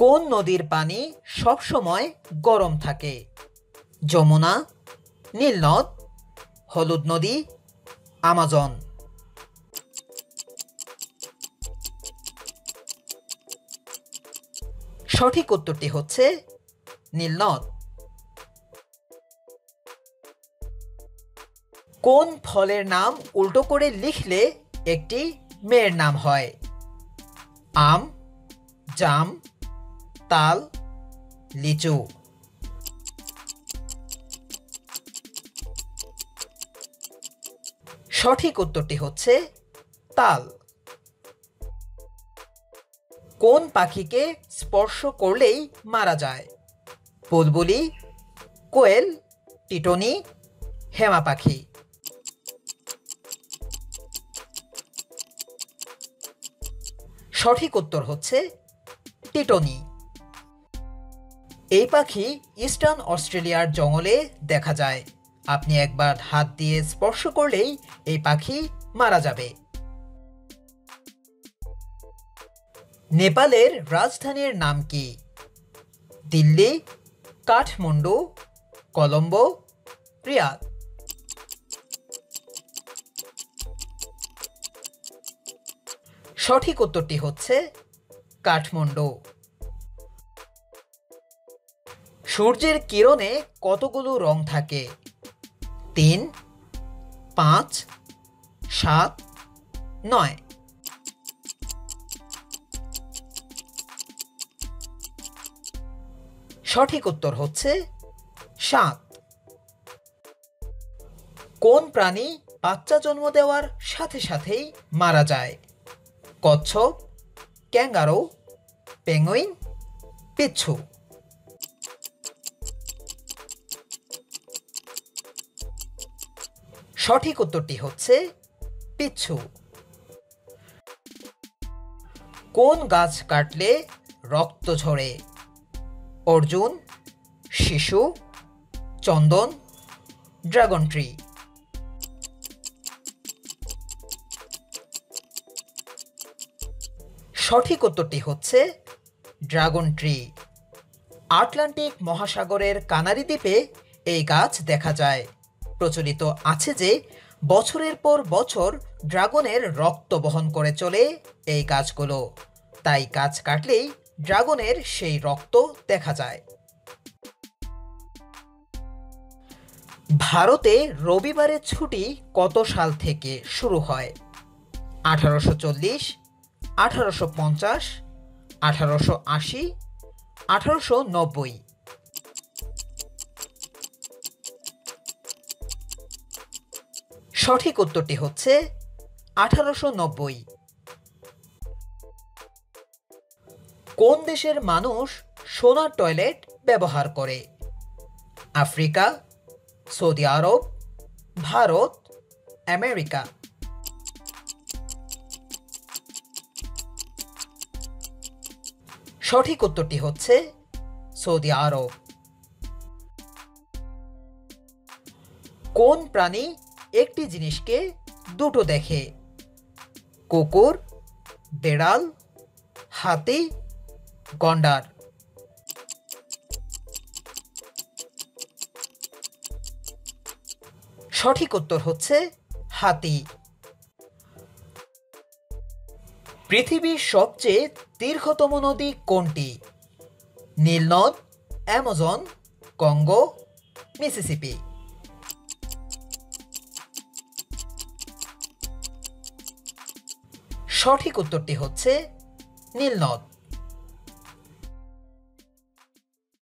কোন নদীর পানি সবসময় গরম থাকে? যমুনা, নীলনদ, হলুদ নদী, আমাজন। সঠিক উত্তরটি হচ্ছে নীলনদ। কোন ফলের নাম উল্টো করে লিখলে একটি মেয়ের নাম হয়? আম, জাম, তাল, লিচু। সঠিক উত্তরটি হচ্ছে তাল। কোন পাখিকে স্পর্শ করলেই মারা যায়? বুলবুলি, কোয়েল, টিটনি, হেমা পাখি। সঠিক উত্তর হচ্ছে টিটনি। এই পাখি ইস্টার্ন অস্ট্রেলিয়ার জঙ্গলে দেখা যায়। আপনি একবার হাত দিয়ে স্পর্শ করলেই এই পাখি মারা যাবে। নেপালের রাজধানীর নাম কি? দিল্লি, কাঠমান্ডু, কলম্বো, রিয়াদ। সঠিক উত্তরটি হচ্ছে কাঠমান্ডু। সূর্যের কিরণে কতগুলো রং থাকে? 3, 5, 7, 9। সঠিক উত্তর হচ্ছে 7। কোন প্রাণী বাচ্চা জন্ম দেওয়ার সাথে সাথেই মারা যায়? কচ্ছপ, ক্যাঙ্গারু, পেঙ্গুইন, পিচ্ছু। সঠিক উত্তরটি হচ্ছে পিচ্ছু। কোন গাছ কাটলে রক্ত ঝরে? অর্জুন, শিশু, চন্দন, ড্রাগন ট্রি। সঠিক উত্তরটি হচ্ছে ড্রাগন ট্রি। আটলান্টিক মহাসাগরের কানারি দ্বীপে এই গাছ দেখা যায়। প্রচলিত আছে যে বছরের পর বছর ড্রাগনের রক্ত বহন করে চলে এই গাছগুলো, তাই গাছ কাটলেই ড্রাগনের সেই রক্ত দেখা যায়। ভারতে রবিবারের ছুটি কত সাল থেকে শুরু হয়? 1840, 1850, 1880, 1890। সঠিক উত্তরটি হচ্ছে 1890। কোন দেশের মানুষ সোনার টয়লেট ব্যবহার করে? আফ্রিকা, সৌদি আরব, ভারত, আমেরিকা। সঠিক উত্তরটি হচ্ছে সৌদি আরব। কোন প্রাণী একটি জিনিসকে দুটো দেখে? কুকুর, বেড়াল, হাতি, গন্ডার। সঠিক উত্তর হচ্ছে হাতি। পৃথিবীর সবচেয়ে দীর্ঘতম নদী কোনটি? নীলনদ, অ্যামাজন, কঙ্গো, মিসিসিপি। সঠিক উত্তরটি হচ্ছে নীলনদ।